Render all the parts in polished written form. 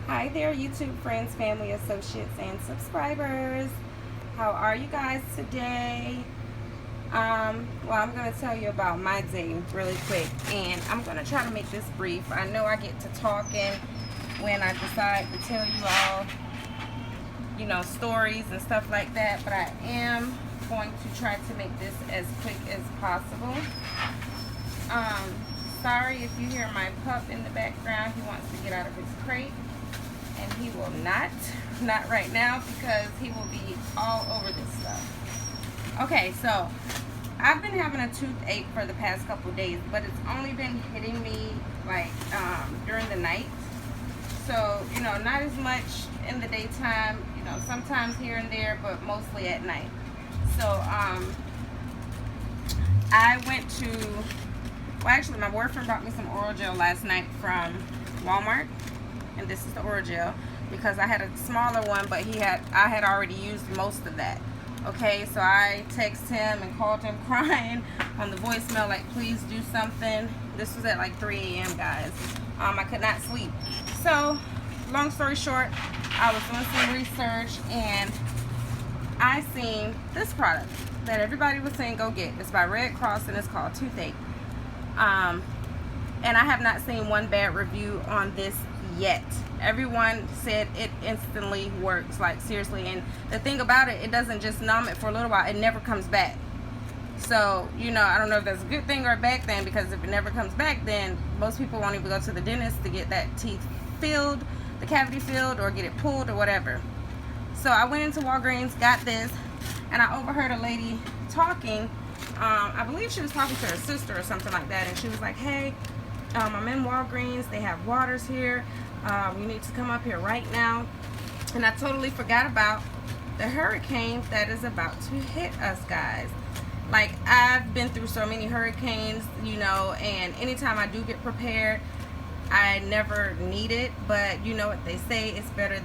Hi there, YouTube friends, family, associates, and subscribers. How are you guys today? Well, I'm going to tell you about my day really quick, and I'm going to try to make this brief. I know I get to talking when I decide to tell you all, stories and stuff like that, but I am going to try to make this as quick as possible. Sorry if you hear my pup in the background. He wants to get out of his crate, and he will not right now, because he will be all over this stuff. Okay, so I've been having a toothache for the past couple days, but it's only been hitting me like during the night. So, not as much in the daytime, sometimes here and there, but mostly at night. So, I went to, well, actually, my boyfriend brought me some oral gel last night from Walmart. And this is the oral gel, because I had a smaller one, but I had already used most of that. Okay, so I texted him and called him crying on the voicemail, like, please do something. This was at like 3 a.m. guys. I could not sleep. So, long story short, I was doing some research, and I seen this product that everybody was saying go get. It's by Red Cross, and it's called Toothache. And I have not seen one bad review on this yet. Everyone said it instantly works, like seriously. And the thing about it, it doesn't just numb it for a little while, it never comes back. So, I don't know if that's a good thing or a bad thing, because if it never comes back, then most people won't even go to the dentist to get that teeth filled, the cavity filled, or get it pulled or whatever. So I went into Walgreens, got this, and I overheard a lady talking. I believe she was talking to her sister or something like that, and she was like, hey, I'm in Walgreens, they have waters here, you need to come up here right now. And I totally forgot about the hurricane that is about to hit us, guys. Like, I've been through so many hurricanes, and anytime I do get prepared, I never need it. But you know what they say, it's better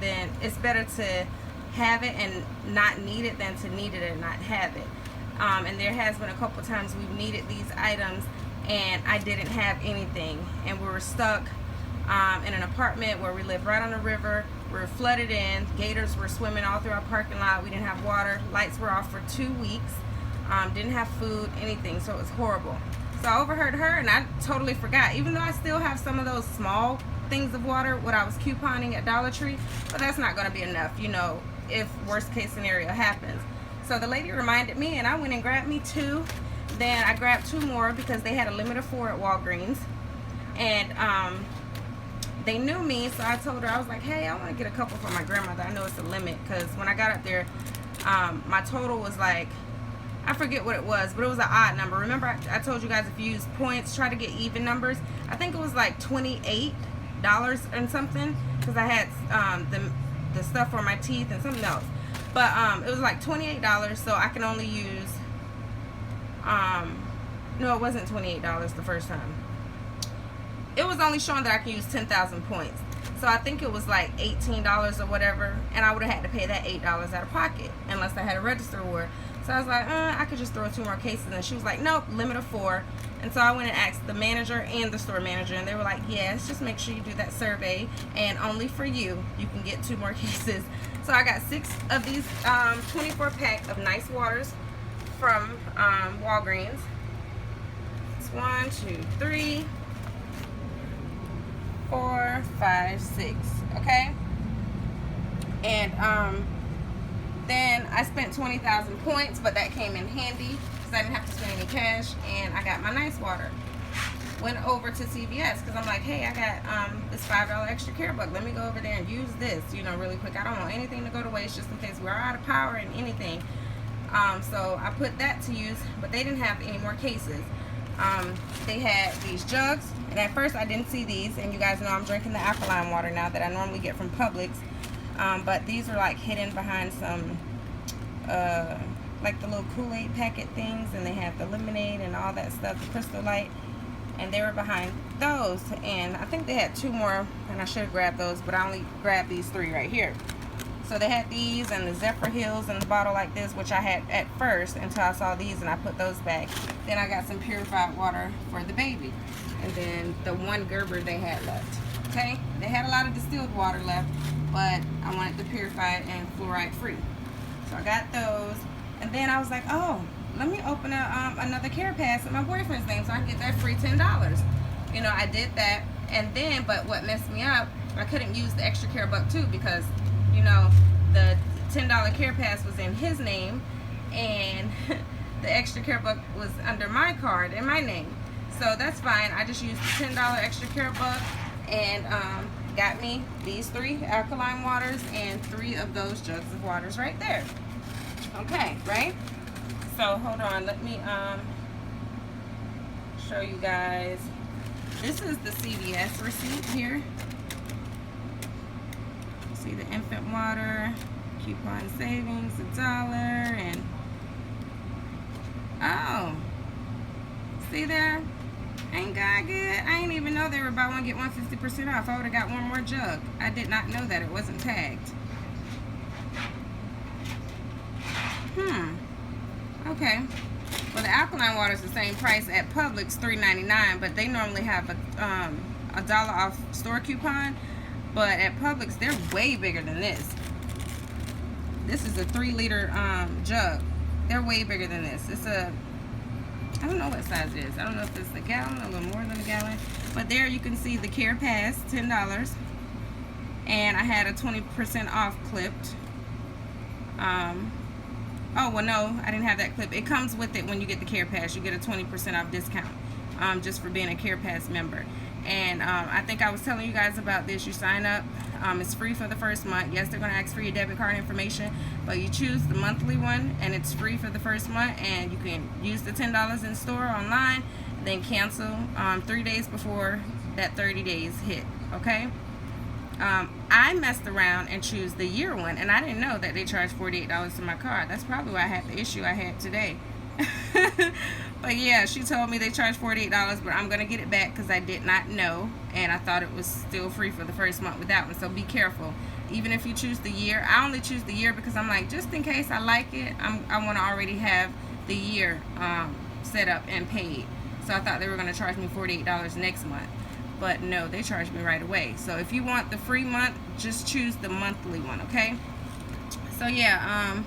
to have it and not need it than to need it and not have it. And there has been a couple times we've needed these items and I didn't have anything, and we were stuck in an apartment where we lived right on the river. We were flooded in, gators were swimming all through our parking lot, we didn't have water, lights were off for 2 weeks, didn't have food, anything, so it was horrible. So I overheard her, and I totally forgot, even though I still have some of those small things of water, what I was couponing at Dollar Tree, but that's not going to be enough, if worst case scenario happens. So the lady reminded me, and I went and grabbed me 2. Then I grabbed 2 more because they had a limit of 4 at Walgreens. And they knew me, so I told her, I was like, hey, I want to get a couple for my grandmother. I know it's a limit, because when I got up there, my total was like, I forget what it was, but it was an odd number. Remember, I told you guys, if you use points, try to get even numbers. I think it was like $28 and something, because I had the stuff for my teeth and something else. But it was like $28, so I can only use, no, it wasn't $28 the first time. It was only showing that I can use 10,000 points. So I think it was like $18 or whatever, and I would have had to pay that $8 out of pocket unless I had a register reward. So I was like, I could just throw 2 more cases. And she was like, nope, limit of 4. And so I went and asked the manager and the store manager, and they were like, yes, just make sure you do that survey, and only for you can get 2 more cases. So I got 6 of these 24 pack of nice waters from Walgreens. It's 1, 2, 3, 4, 5, 6. Okay. And then I spent 20,000 points, but that came in handy because I didn't have to spend any cash, and I got my nice water. Went over to CVS because I'm like, hey, I got this $5 extra care buck. Let me go over there and use this, really quick. I don't want anything to go to waste, just in case we're out of power and anything. So I put that to use, but they didn't have any more cases. They had these jugs, and at first I didn't see these, and you guys know I'm drinking the alkaline water now that I normally get from Publix. But these are like hidden behind some like the little Kool-Aid packet things, and they have the lemonade and all that stuff, the Crystal Light, and they were behind those. And I think they had 2 more, and I should have grabbed those, but I only grabbed these 3 right here. So they had these and the Zephyr Hills in the bottle like this, which I had at first until I saw these, and I put those back. Then I got some purified water for the baby, and then the 1 Gerber they had left. okay? They had a lot of distilled water left, but I wanted the purified and fluoride free. So I got those, and then I was like, oh, let me open another care pass in my boyfriend's name so I can get that free $10. You know, I did that, and then, but what messed me up, I couldn't use the extra care buck too, because, you know, the $10 care pass was in his name, and the extra care buck was under my card in my name. So that's fine. I just used the $10 extra care buck and got me these 3 alkaline waters and 3 of those jugs of waters right there. Okay, right? So hold on, let me show you guys. This is the CVS receipt here. See the infant water, coupon savings, $1, and oh, see there? Ain't God good? I didn't even know they were buy one get one 50% off. I would have got one more jug. I did not know that it wasn't tagged. Okay. Well, the alkaline water is the same price at Publix, $3.99, but they normally have a $1 off store coupon. But at Publix, they're way bigger than this. This is a 3-liter jug. They're way bigger than this. It's a, I don't know what size it is. I don't know if it's a gallon, a little more than a gallon. But there you can see the Care Pass, $10. And I had a 20% off clipped. Oh, well, no, I didn't have that clip. It comes with it when you get the Care Pass. You get a 20% off discount just for being a Care Pass member. And I think I was telling you guys about this. You sign up. It's free for the first month. Yes, they're going to ask for your debit card information, but you choose the monthly one, and it's free for the first month, and you can use the $10 in store online, then cancel 3 days before that 30 days hit, okay? I messed around and choose the year one, and I didn't know that they charged $48 to my card. That's probably why I had the issue I had today. But yeah, she told me they charged $48, but I'm going to get it back because I did not know, and I thought it was still free for the first month with that one. So be careful. Even if you choose the year, I only choose the year because I'm like, just in case I like it, I want to already have the year set up and paid. So I thought they were going to charge me $48 next month. But no, they charged me right away. So if you want the free month, just choose the monthly one, okay? So yeah,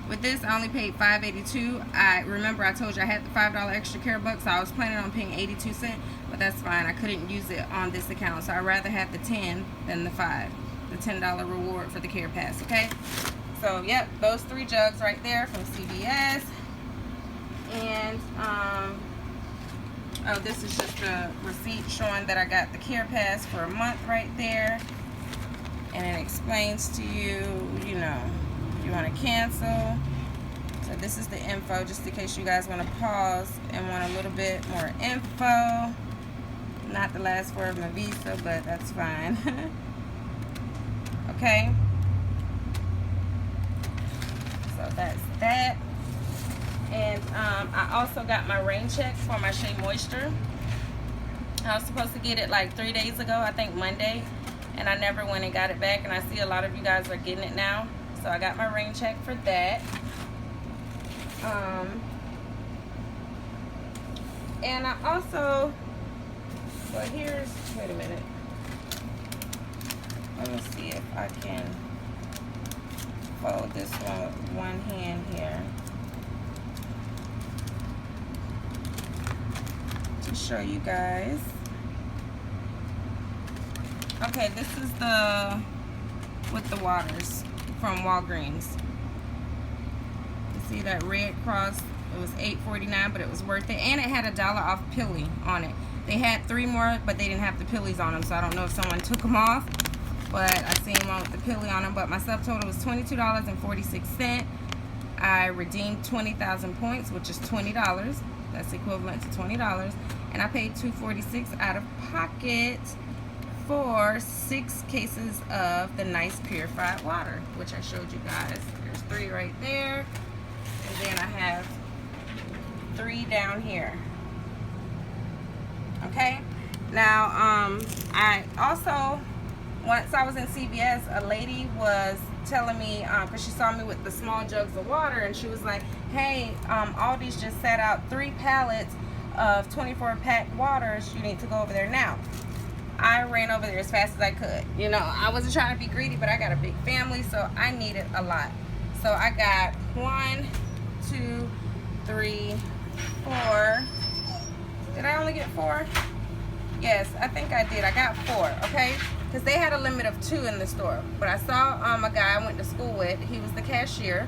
with this, I only paid $5.82. I remember I told you I had the $5 extra care bucks, so I was planning on paying 82 cents, but that's fine. I couldn't use it on this account, so I'd rather have the 10 than the 5. The $10 reward for the Care Pass, okay? So, yep, those 3 jugs right there from CVS. And, oh, this is just a receipt showing that I got the Care Pass for a month right there. And it explains to you, you know, you want to cancel. So this is the info, just in case you guys want to pause and want a little bit more info. Not the last word of my visa, but that's fine. Okay, so that's that. And I also got my rain check for my Shea Moisture. I was supposed to get it like 3 days ago, I think Monday, and I never went and got it back, and I see a lot of you guys are getting it now. So I got my rain check for that. And I also, well, here's, wait a minute. Let me see if I can fold this one with one hand here to show you guys. Okay, this is the, with the waters from Walgreens. You see that red cross? It was $8.49, but it was worth it, and it had a $1 off pilly on it. They had 3 more, but they didn't have the pillies on them, so I don't know if someone took them off, but I seen one with the pilly on them. But my subtotal was $22.46. I redeemed 20,000 points, which is $20. That's equivalent to $20, and I paid $2.46 out of pocket for 6 cases of the nice purified water, which I showed you guys. There's 3 right there, and then I have 3 down here. Okay, now I also, once I was in CVS, a lady was telling me, because she saw me with the small jugs of water, and she was like, hey, Aldi's just set out 3 pallets of 24-pack waters. You need to go over there now. I ran over there as fast as I could. You know, I wasn't trying to be greedy, but I got a big family, so I needed a lot. So I got 1, 2, 3, 4. Did I only get 4? Yes, I think I did. I got 4, okay? Because they had a limit of 2 in the store. But I saw a guy I went to school with. He was the cashier.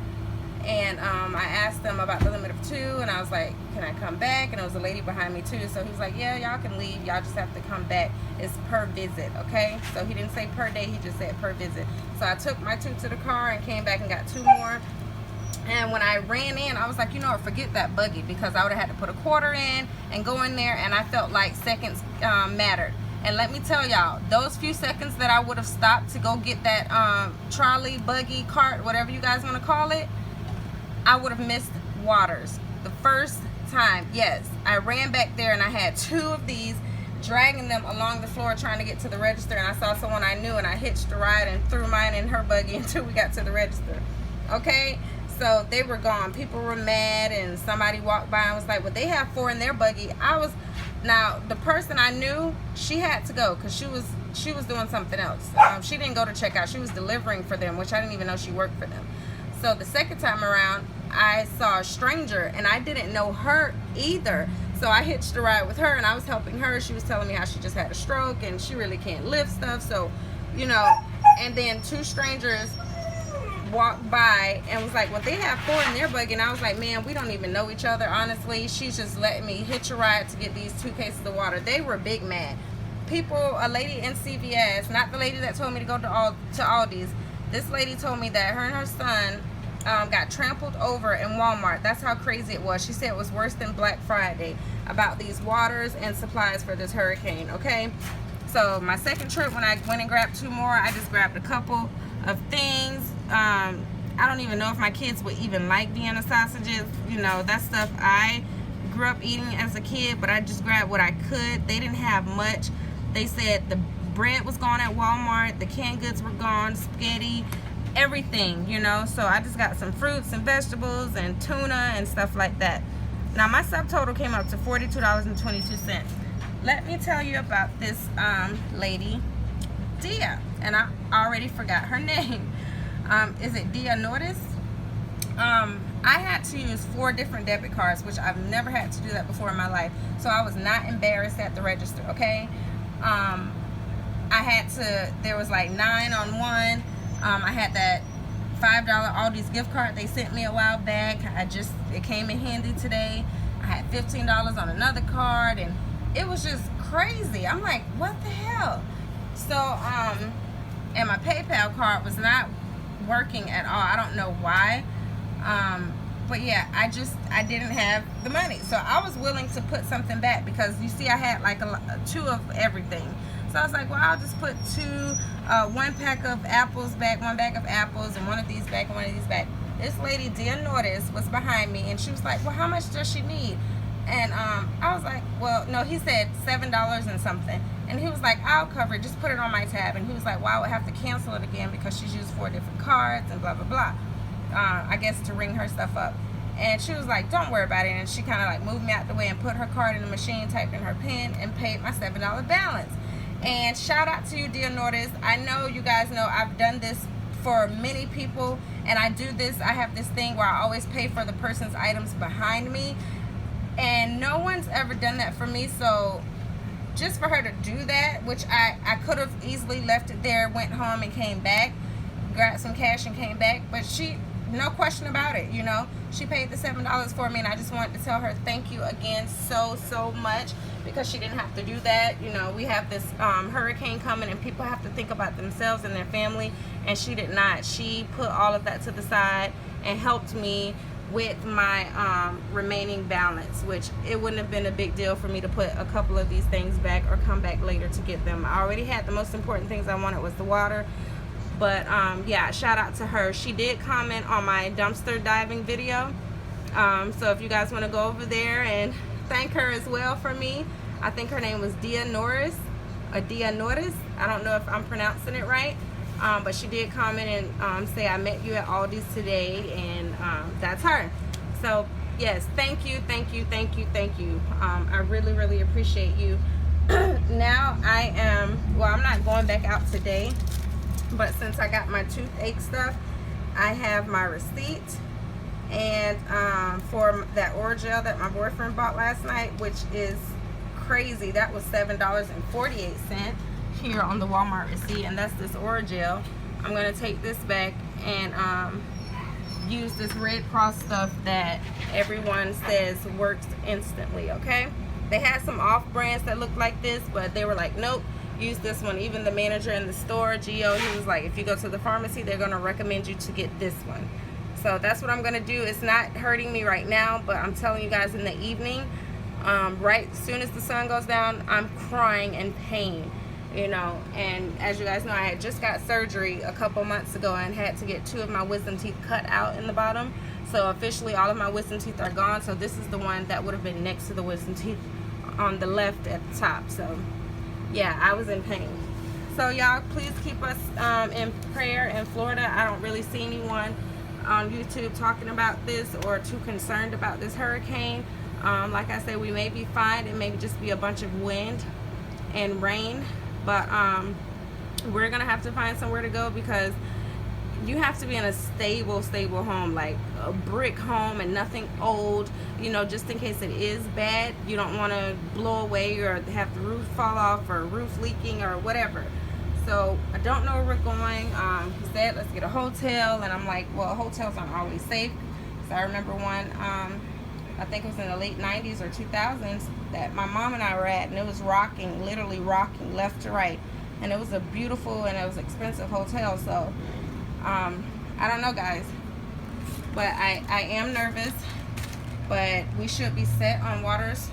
And I asked him about the limit of 2, and I was like, can I come back? And there was a lady behind me too, so he was like, yeah, y'all can leave, y'all just have to come back. It's per visit, okay? So he didn't say per day, he just said per visit. So I took my 2 to the car and came back and got 2 more. And when I ran in, I was like, you know what, forget that buggy, because I would have had to put a quarter in and go in there, and I felt like seconds mattered. And let me tell y'all, those few seconds that I would have stopped to go get that trolley, buggy, cart, whatever you guys want to call it, I would have missed waters. The first time, yes, I ran back there and I had 2 of these, dragging them along the floor trying to get to the register, and I saw someone I knew and I hitched a ride and threw mine in her buggy until we got to the register. Okay, so they were gone. People were mad, and somebody walked by and was like, well, they have 4 in their buggy. Now the person I knew, she had to go because she was doing something else. She didn't go to checkout. She was delivering for them, which I didn't even know she worked for them. So the second time around, I saw a stranger, and I didn't know her either. So I hitched a ride with her, and I was helping her. She was telling me how she just had a stroke, and she really can't lift stuff. So, you know, and then 2 strangers walked by and was like, well, they have 4 in their buggy. And I was like, man, we don't even know each other, honestly. She's just letting me hitch a ride to get these 2 cases of water. They were big mad. People, a lady in CVS, not the lady that told me to go to Aldi's, this lady told me that her and her son got trampled over in Walmart. That's how crazy it was. She said it was worse than Black Friday about these waters and supplies for this hurricane, okay? So my second trip, when I went and grabbed 2 more, I just grabbed a couple of things. I don't even know if my kids would even like Vienna sausages. You know, that stuff I grew up eating as a kid, but I just grabbed what I could. They didn't have much. They said the bread was gone at Walmart, the canned goods were gone, spaghetti, everything, you know. So I just got some fruits and vegetables and tuna and stuff like that. Now my subtotal came up to $42.22. Let me tell you about this lady, Dia, and I already forgot her name. Is it Dia Nordis? I had to use 4 different debit cards, which I've never had to do that before in my life. So I was not embarrassed at the register, okay? I had to, there was like 9 on one. I had that $5 Aldi's gift card they sent me a while back. It came in handy today. I had $15 on another card, and it was just crazy. I'm like, what the hell? So, and my PayPal card was not working at all. I don't know why. But yeah, I didn't have the money. So I was willing to put something back because you see I had like 2 of everything. So I was like, well, I'll just put 1 pack of apples back, 1 bag of apples, and 1 of these back, and 1 of these back. This lady, Dia Nordis, was behind me, and she was like, well, how much does she need? And I was like, well, no, he said $7 and something. And he was like, I'll cover it, just put it on my tab. And he was like, well, I would have to cancel it again because she's used 4 different cards and blah, blah, blah. I guess to ring her stuff up. And she was like, don't worry about it. And she kind of like moved me out the way and put her card in the machine, typed in her PIN, and paid my $7 balance. And shout out to you, Dia Nordis. I know you guys know I've done this for many people, and I do this. I have this thing where I always pay for the person's items behind me, and no one's ever done that for me. So just for her to do that, which I could have easily left it there, went home and came back, grabbed some cash and came back, but she, no question about it, you know, she paid the $7 for me, and I just wanted to tell her thank you again so much, because she didn't have to do that. You know, we have this hurricane coming, and people have to think about themselves and their family, and she did not. She put all of that to the side and helped me with my remaining balance, which it wouldn't have been a big deal for me to put a couple of these things back or come back later to get them. I already had the most important things I wanted was the water. But yeah, shout out to her. She did comment on my dumpster diving video. So if you guys want to go over there and thank her as well for me. I think her name was Dia Norris, or Dia Nordis. I don't know if I'm pronouncing it right. But she did comment and say, I met you at Aldi's today, and that's her. So yes, thank you. I really appreciate you. now I am, well, I'm not going back out today, but since I got my toothache stuff, I have my receipt. And for that Orajel that my boyfriend bought last night, which is crazy, that was $7.48 here on the Walmart receipt, and that's this Orajel. I'm gonna take this back and use this Red Cross stuff that everyone says works instantly. Okay, they had some off brands that looked like this, but they were like, nope, use this one. Even the manager in the store, Gio, he was like, if you go to the pharmacy, they're gonna recommend you to get this one. So that's what I'm gonna do. It's not hurting me right now, but I'm telling you guys, in the evening, right as soon as the sun goes down, I'm crying in pain, you know. And as you guys know, I had just got surgery a couple months ago and had to get 2 of my wisdom teeth cut out in the bottom. So officially all of my wisdom teeth are gone. So this is the one that would have been next to the wisdom teeth on the left at the top. So yeah, I was in pain. So y'all, please keep us in prayer in Florida. I don't really see anyone on YouTube talking about this or too concerned about this hurricane. Like I said, we may be fine. It may just be a bunch of wind and rain, but we're gonna have to find somewhere to go, because you have to be in a stable home, like a brick home, and nothing old, you know, just in case it is bad. You don't want to blow away or have the roof fall off or roof leaking or whatever. So I don't know where we're going. He said let's get a hotel, and I'm like, well, hotels aren't always safe. So I remember one, I think it was in the late 90s or 2000s, that my mom and I were at, and it was rocking, literally rocking left to right, and it was a beautiful and it was expensive hotel. So I don't know, guys, but I am nervous, but we should be set on waters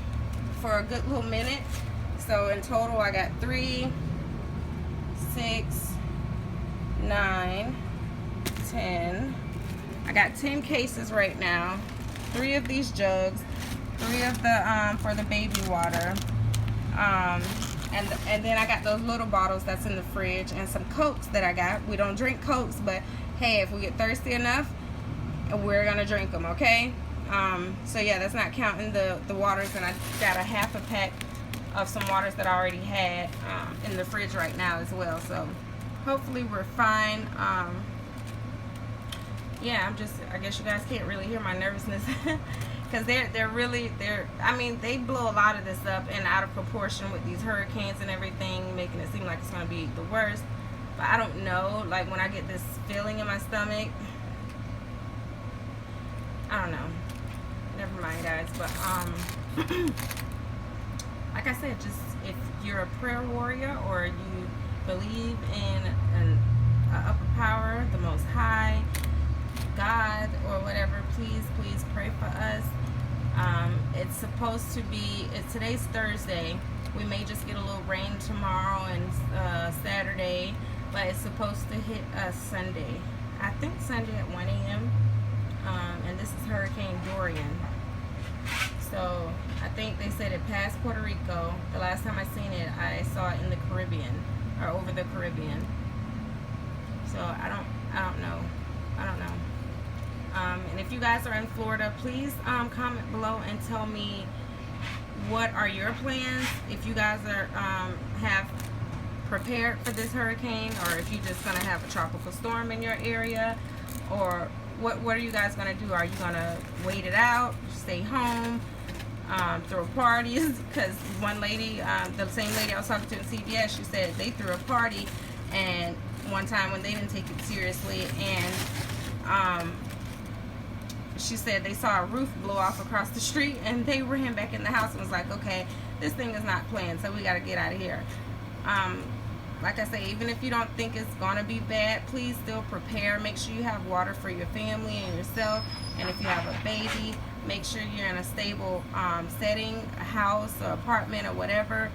for a good little minute. So in total I got 3, 6, 9, 10. I got 10 cases right now. 3 of these jugs, 3 of the for the baby water, and then I got those little bottles that's in the fridge, and some Cokes that I got. We don't drink Cokes, but hey, if we get thirsty enough, we're gonna drink them. Okay. So yeah, that's not counting the waters, and I got a half a pack of some waters that I already had in the fridge right now as well. So hopefully we're fine. Yeah, I guess you guys can't really hear my nervousness, because I mean, they blow a lot of this up and out of proportion with these hurricanes and everything, making it seem like it's going to be the worst. But I don't know, like when I get this feeling in my stomach, I don't know. Never mind, guys. But like I said, just if you're a prayer warrior or you believe in an upper power, the Most High, God, or whatever, please pray for us. It's supposed to be, today's Thursday. We may just get a little rain tomorrow and Saturday, but it's supposed to hit us Sunday. I think Sunday at 1 a.m. And this is Hurricane Dorian. So I think they said it passed Puerto Rico. The last time I seen it, I saw it in the Caribbean, or over the Caribbean. So I don't know. And if you guys are in Florida, please comment below and tell me what are your plans. If you guys are have prepared for this hurricane, or if you're just gonna have a tropical storm in your area, or what are you guys gonna do? Are you gonna wait it out, stay home, throw parties? Because one lady, the same lady I was talking to in CVS, she said they threw a party, and one time when they didn't take it seriously, and she said they saw a roof blow off across the street, and they ran back in the house and was like, okay, this thing is not playing, so we got to get out of here. Like I say, even if you don't think it's gonna be bad, please still prepare. Make sure you have water for your family and yourself, and if you have a baby, make sure you're in a stable setting, a house or apartment or whatever.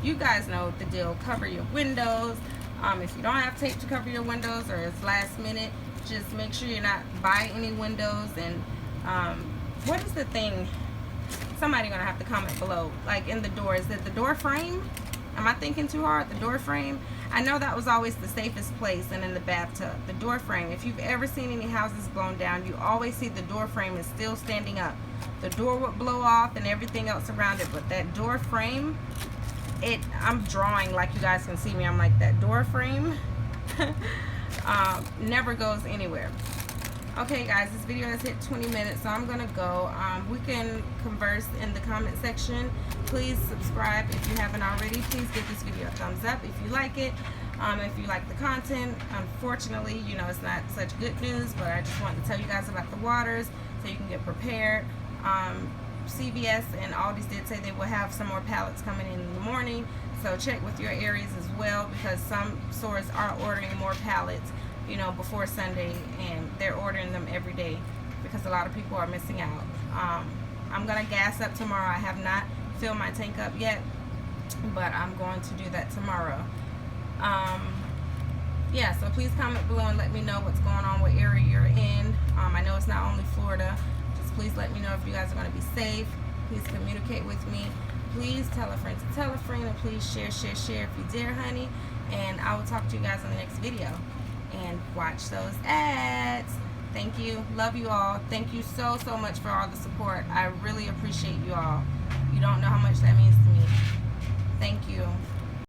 You guys know the deal. Cover your windows. If you don't have tape to cover your windows, or it's last minute, just make sure you're not by any windows. And what is the thing? Somebody gonna have to comment below. Like in the door, is it the door frame? Am I thinking too hard? The door frame? I know that was always the safest place, and in the bathtub. The door frame. If you've ever seen any houses blown down, you always see the door frame is still standing up. The door would blow off and everything else around it, but that door frame I'm drawing, like you guys can see me, I'm like that door frame. Never goes anywhere. Okay guys, this video has hit 20 minutes, so I'm gonna go. We can converse in the comment section. Please subscribe if you haven't already. Please give this video a thumbs up if you like it. If you like the content. Unfortunately, you know, it's not such good news, but I just wanted to tell you guys about the waters so you can get prepared. CVS and Aldi did say they will have some more pallets coming in the morning, so check with your areas as well, because some stores are ordering more pallets, you know, before Sunday, and they're ordering them every day because a lot of people are missing out. I'm gonna gas up tomorrow. I have not filled my tank up yet, but I'm going to do that tomorrow. Yeah, so please comment below and let me know what's going on, what area you're in. I know it's not only Florida. Just please let me know if you guys are going to be safe. Please communicate with me. Please tell a friend to tell a friend, and please share if you dare, honey. And I will talk to you guys in the next video. And watch those ads. Thank you. Love you all. Thank you so much for all the support. I really appreciate you all. You don't know how much that means to me. Thank you.